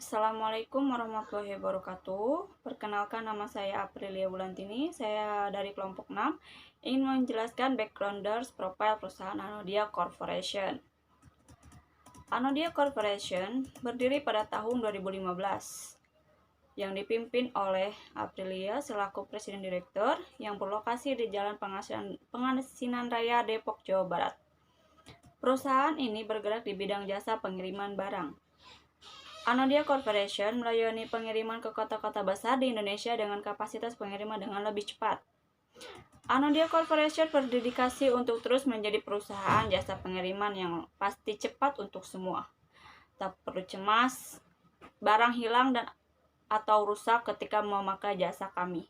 Assalamualaikum warahmatullahi wabarakatuh. Perkenalkan, nama saya Aprilia Wulantini. Saya dari kelompok 6 ingin menjelaskan backgrounders profil perusahaan Anodia Corporation. Anodia Corporation berdiri pada tahun 2015 yang dipimpin oleh Aprilia selaku Presiden Direktur yang berlokasi di Jalan Pengasinan Raya, Depok, Jawa Barat. Perusahaan ini bergerak di bidang jasa pengiriman barang. Anodia Corporation melayani pengiriman ke kota-kota besar di Indonesia dengan kapasitas pengiriman dengan lebih cepat. Anodia Corporation berdedikasi untuk terus menjadi perusahaan jasa pengiriman yang pasti cepat untuk semua. Tak perlu cemas, barang hilang atau rusak ketika memakai jasa kami.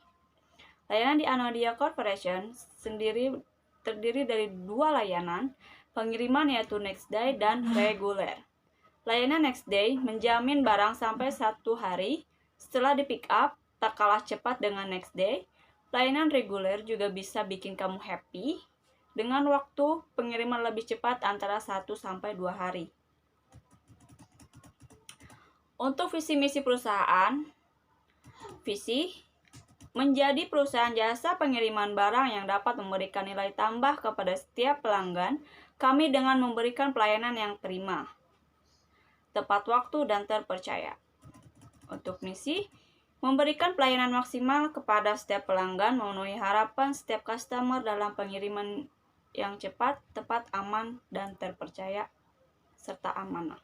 Layanan di Anodia Corporation sendiri terdiri dari 2 layanan pengiriman, yaitu next day dan reguler. Layanan next day menjamin barang sampai 1 hari setelah di pick up, tak kalah cepat dengan next day. Layanan reguler juga bisa bikin kamu happy dengan waktu pengiriman lebih cepat antara 1-2 hari. Untuk visi misi perusahaan, visi menjadi perusahaan jasa pengiriman barang yang dapat memberikan nilai tambah kepada setiap pelanggan kami dengan memberikan pelayanan yang prima, tepat waktu, dan terpercaya. Untuk misi, memberikan pelayanan maksimal kepada setiap pelanggan, memenuhi harapan setiap customer dalam pengiriman yang cepat, tepat, aman, dan terpercaya, serta amanah.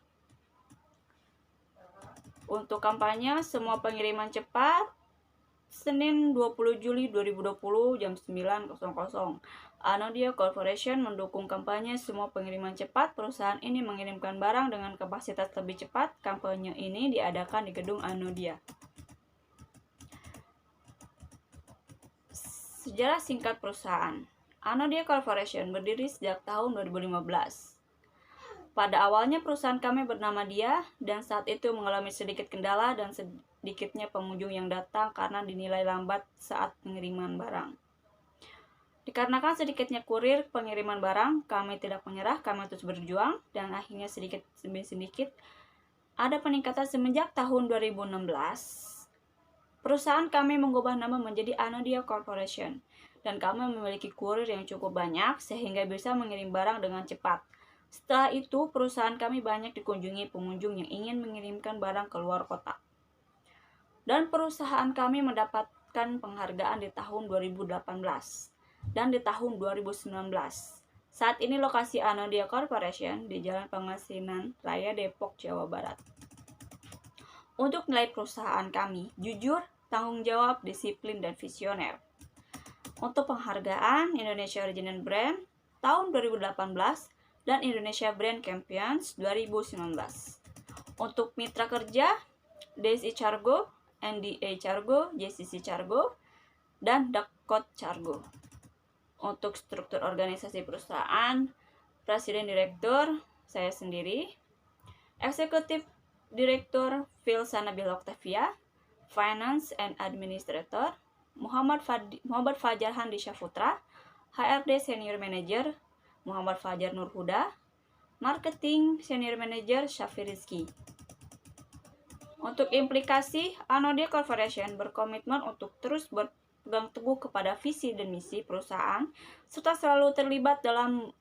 Untuk kampanye semua pengiriman cepat, Senin 20 Juli 2020 jam 9.00. Anodia Corporation mendukung kampanye semua pengiriman cepat. Perusahaan ini mengirimkan barang dengan kapasitas lebih cepat. Kampanye ini diadakan di gedung Anodia. Sejarah singkat perusahaan. Anodia Corporation berdiri sejak tahun 2015. Pada awalnya perusahaan kami bernama Dia, dan saat itu mengalami sedikit kendala dan sedikitnya pengunjung yang datang karena dinilai lambat saat pengiriman barang. Dikarenakan sedikitnya kurir pengiriman barang, kami tidak menyerah, kami terus berjuang, dan akhirnya sedikit demi sedikit ada peningkatan semenjak tahun 2016. Perusahaan kami mengubah nama menjadi Anodia Corporation, dan kami memiliki kurir yang cukup banyak sehingga bisa mengirim barang dengan cepat. Setelah itu, perusahaan kami banyak dikunjungi pengunjung yang ingin mengirimkan barang ke luar kota. Dan perusahaan kami mendapatkan penghargaan di tahun 2018 dan di tahun 2019. Saat ini lokasi Anodia Corporation di Jalan Pengasinan Raya, Depok, Jawa Barat. Untuk nilai perusahaan kami, jujur, tanggung jawab, disiplin, dan visioner. Untuk penghargaan Indonesia Original Brand tahun 2018 dan Indonesia Brand Champions 2019. Untuk mitra kerja, DSI Cargo, NDA Cargo, JCC Cargo, dan Dakot Cargo. Untuk struktur organisasi perusahaan, Presiden Direktur, saya sendiri, Eksekutif Direktur Vilsa Nabila Octavia, Finance and Administrator, Muhammad Fajar Handi Syaputra, HRD Senior Manager, Muhammad Fajar Nurhuda, Marketing Senior Manager Syafir Rizki. Untuk implikasi, Anodia Corporation berkomitmen untuk terus berpegang teguh kepada visi dan misi perusahaan, serta selalu terlibat dalam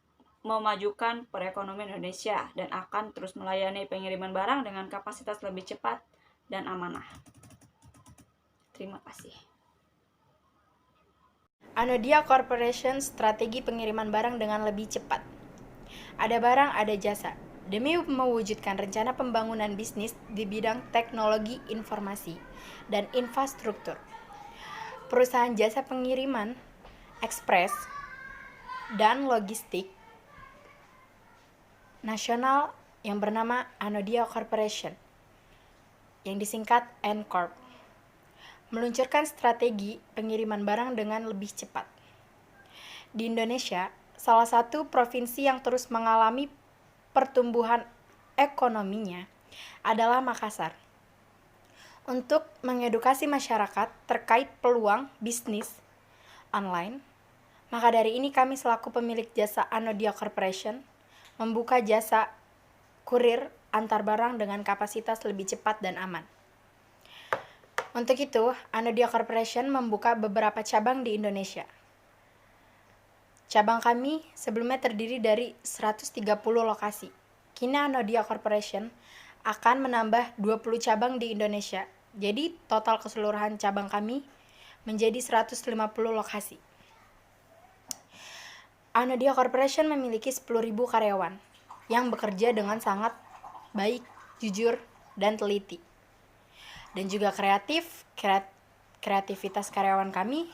memajukan perekonomian Indonesia, dan akan terus melayani pengiriman barang dengan kapasitas lebih cepat dan amanah. Terima kasih. Anodia Corporation, strategi pengiriman barang dengan lebih cepat. Ada barang, ada jasa. Demi mewujudkan rencana pembangunan bisnis di bidang teknologi informasi dan infrastruktur, perusahaan jasa pengiriman, ekspres, dan logistik nasional yang bernama Anodia Corporation, yang disingkat N-Corp, meluncurkan strategi pengiriman barang dengan lebih cepat. Di Indonesia, salah satu provinsi yang terus mengalami pertumbuhan ekonominya adalah Makassar. Untuk mengedukasi masyarakat terkait peluang bisnis online, maka dari ini kami selaku pemilik jasa Anodia Corporation membuka jasa kurir antar barang dengan kapasitas lebih cepat dan aman. Untuk itu, Anodia Corporation membuka beberapa cabang di Indonesia. Cabang kami sebelumnya terdiri dari 130 lokasi. Kini Anodia Corporation akan menambah 20 cabang di Indonesia. Jadi total keseluruhan cabang kami menjadi 150 lokasi. Anodia Corporation memiliki 10.000 karyawan yang bekerja dengan sangat baik, jujur, dan teliti. Dan juga kreativitas karyawan kami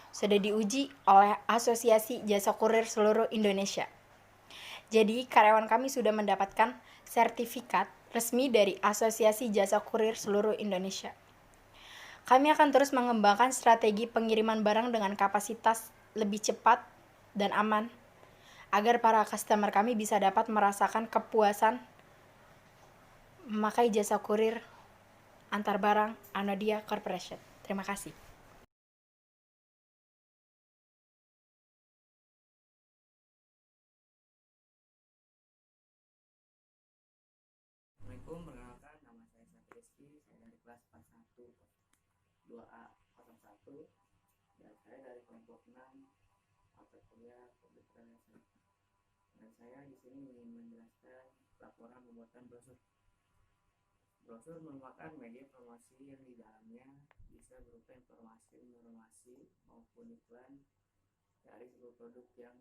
sudah diuji oleh Asosiasi Jasa Kurir seluruh Indonesia. Jadi, karyawan kami sudah mendapatkan sertifikat resmi dari Asosiasi Jasa Kurir seluruh Indonesia. Kami akan terus mengembangkan strategi pengiriman barang dengan kapasitas lebih cepat dan aman, agar para customer kami bisa dapat merasakan kepuasan memakai jasa kurir antar barang Anodia Corporation. Terima kasih. Assalamualaikum, perkenalkan nama saya Satriski, saya dari kelas 41 2A01 dan saya dari kelompok 6 mata kuliah Public Relation. Dan saya di sini ingin menjelaskan laporan pembuatan brosur. Brosur merupakan media promosi yang di dalamnya bisa berupa informasi maupun iklan dari seluruh produk yang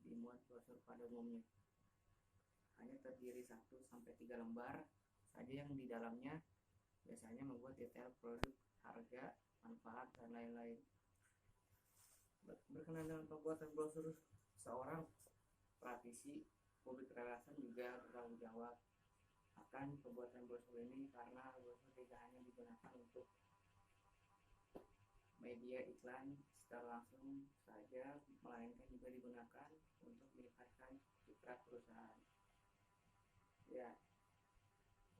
dimuat brosur pada umumnya. Hanya terdiri 1-3 lembar saja yang di dalamnya biasanya membuat detail produk, harga, manfaat, dan lain-lain. Berkenaan dengan pembuatan brosur, seorang praktisi public relation juga bertanggung jawab akan pembuatan brosur ini, karena brosur tidak hanya digunakan untuk media iklan secara langsung saja, melainkan juga digunakan untuk meningkatkan citra perusahaan. Ya,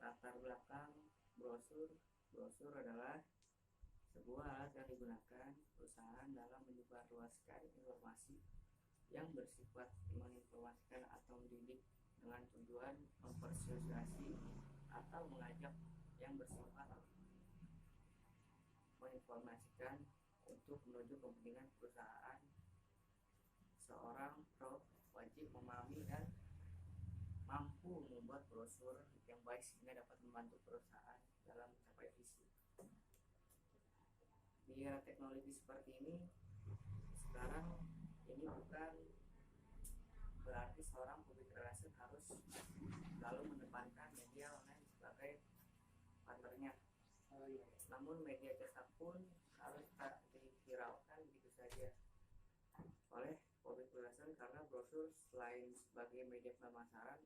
latar belakang brosur adalah sebuah alat yang digunakan perusahaan dalam menyebarluaskan informasi yang bersifat menginformasikan atau mendidik dengan tujuan mempersosialisasi atau mengajak yang bersifat menginformasikan untuk menuju kepentingan perusahaan. Seorang pro wajib memahami dan mampu membuat brosur yang baik sehingga dapat membantu perusahaan dalam mencapai visi. Di era teknologi seperti ini, sekarang ini bukan berarti seorang public relation harus selalu mendepankan media online sebagai partnernya. Namun media cetak pun harus tak dihiraukan begitu saja oleh public relation, karena brosur selain sebagai media pemasaran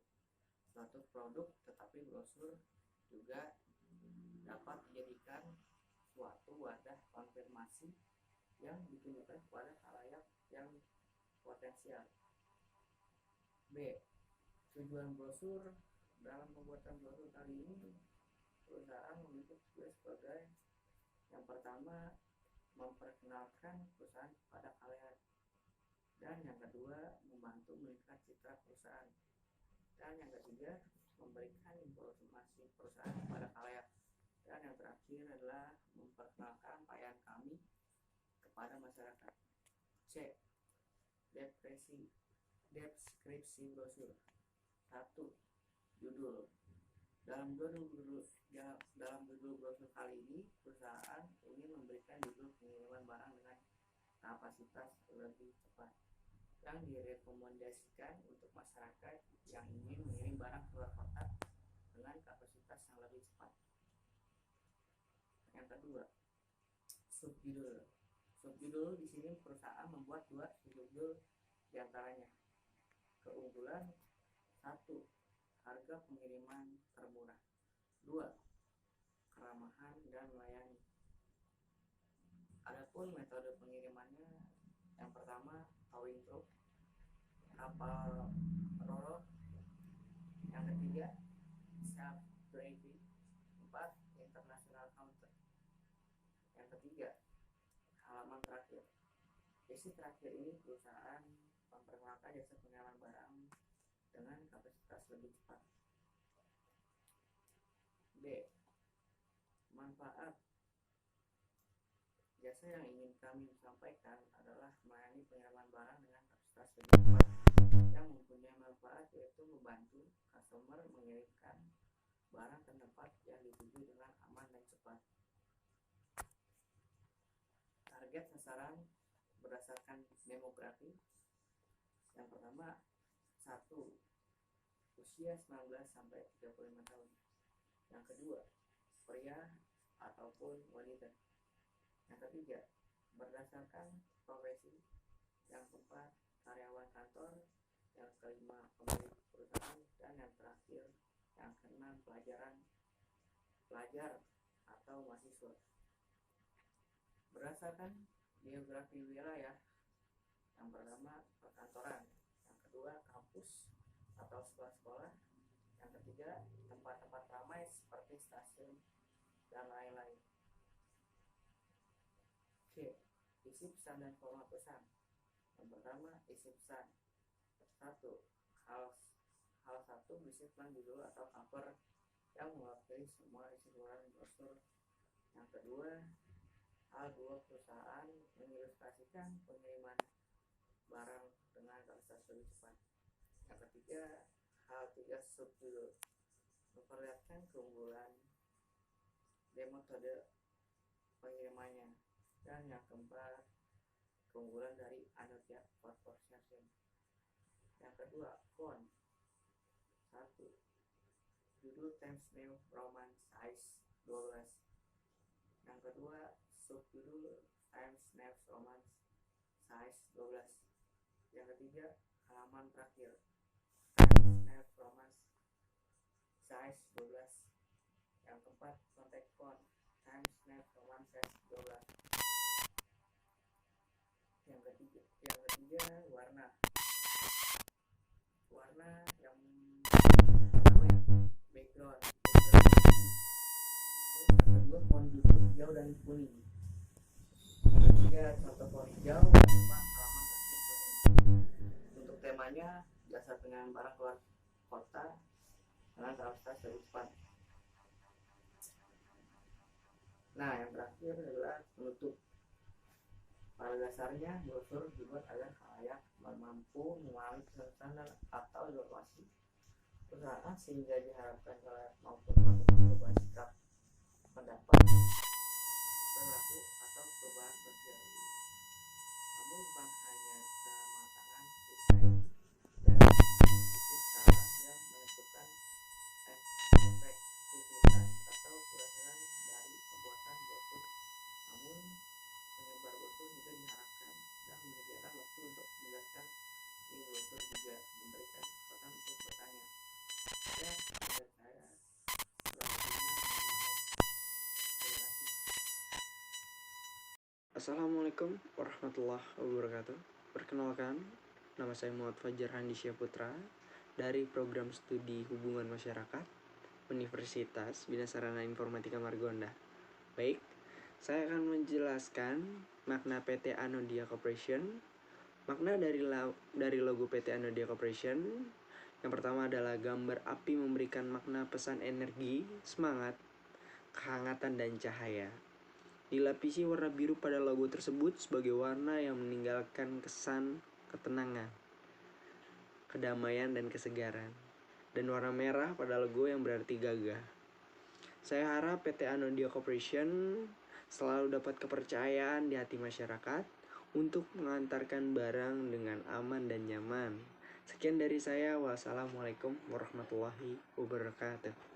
suatu produk, tetapi brosur juga dapat dijadikan suatu wadah konfirmasi yang ditunjukkan kepada khalayak yang potensial. B. Tujuan brosur. Dalam pembuatan brosur kali ini, perusahaan memiliki tugas sebagai yang pertama, memperkenalkan perusahaan kepada khalayak, dan yang kedua, membantu meningkatkan citra perusahaan, dan yang ketiga, memberikan informasi perusahaan kepada khalayak, dan yang terakhir adalah memperkenalkan pelayanan kami kepada masyarakat. C. Deskripsi brosur. 1. Judul. Dalam judul brosur kali ini, perusahaan ingin memberikan judul pengiriman barang dengan kapasitas lebih cepat yang direkomendasikan untuk masyarakat yang ingin mengirim barang keluar kota dengan kapasitas yang lebih cepat. Yang kedua, subjudul. Subjudul di sini perusahaan membuat 2 subjudul diantaranya. Keunggulan. 1. Harga pengiriman termurah. 2. Keramahan dan melayani. Adapun metode pengirimannya, yang pertama towing truck, kapal roro. Yang ketiga self driving. 4. International counter. Yang ketiga, halaman terakhir. Sesi terakhir ini perusahaan memperkenalkan jasa pengiriman barang dengan kapasitas lebih cepat. B. Manfaat. Jasa yang ingin kami sampaikan adalah melayani pengiriman barang dengan kapasitas lebih cepat yang mempunyai manfaat, yaitu membantu customer mengirimkan barang ke tempat yang dituju dengan aman dan cepat. Target sasaran berdasarkan demografi. Yang pertama, 1. Usia 19 sampai 35 tahun. Yang kedua, pria ataupun wanita. Yang ketiga, berdasarkan profesi. Yang keempat, karyawan kantor. Yang kelima, pemilik perusahaan. Dan yang terakhir, yang keenam, pelajar atau mahasiswa. Berdasarkan geografi wilayah, yang pertama perkantoran, yang kedua kampus atau sekolah-sekolah, yang ketiga tempat-tempat ramai seperti stasiun dan lain-lain. C. Isi pesan dan format pesan. Yang pertama, isi pesan. 1. Hal 1, berisi plan judul atau cover yang mewakili semua isi luaran brosur. Yang kedua, hal 2, perusahaan mengilustrasikan pengiriman barang dengan kapasitas lebih cepat. Yang ketiga, hal 3, subjudul, memperlihatkan keunggulan metode pengirimannya. Dan yang keempat, keunggulan dari Anodia Corporation. Yang kedua, font. 1. Judul Times New Roman size 12. Yang kedua, subjudul Times New Roman size 12. Yang ketiga, halaman terakhir Times New Roman size 12. Yang keempat, contact font Times New Roman size 12. Yang ketiga, warna yang pertama ya, background. Terus yang kedua, font judul hijau dan kuning. Yang ketiga, contoh font hijau. Yang keempat, halaman terakhir kuning. Untuk temanya, jasa pengiriman barang keluar kota dengan kapasitas lebih cepat. Nah, yang terakhir adalah penutup. Pada dasarnya, brosur dibuat agar khalayak mampu memahami pesan atau informasi perusahaan, sehingga diharapkan khalayak mampu melakukan perubahan sikap, pendapat, perilaku, atau perubahan sosial. Namun bukan hanya kematangan desain dan titik saran yang menentukan efektivitas atau keberhasilan dari pembuatan brosur, namun penyebar brosur juga diharapkan dan menyediakan waktu untuk menjelaskan di brosur, juga memberikan kesempatan untuk bertanya. Ya, dari saya kurang lebihnya mohon maaf. Terima kasih. Assalamualaikum warahmatullahi wabarakatuh. Perkenalkan, nama saya Muhammad Fajar Handisya Putra dari Program Studi Hubungan Masyarakat Universitas Bina Sarana Informatika Margonda. Baik, saya akan menjelaskan makna PT Anodia Corporation. Makna dari logo PT Anodia Corporation, yang pertama adalah gambar api memberikan makna pesan energi, semangat, kehangatan, dan cahaya. Dilapisi warna biru pada logo tersebut sebagai warna yang meninggalkan kesan ketenangan, kedamaian, dan kesegaran. Dan warna merah pada logo yang berarti gagah. Saya harap PT Anodia Corporation selalu dapat kepercayaan di hati masyarakat untuk mengantarkan barang dengan aman dan nyaman. Sekian dari saya. Wassalamualaikum warahmatullahi wabarakatuh.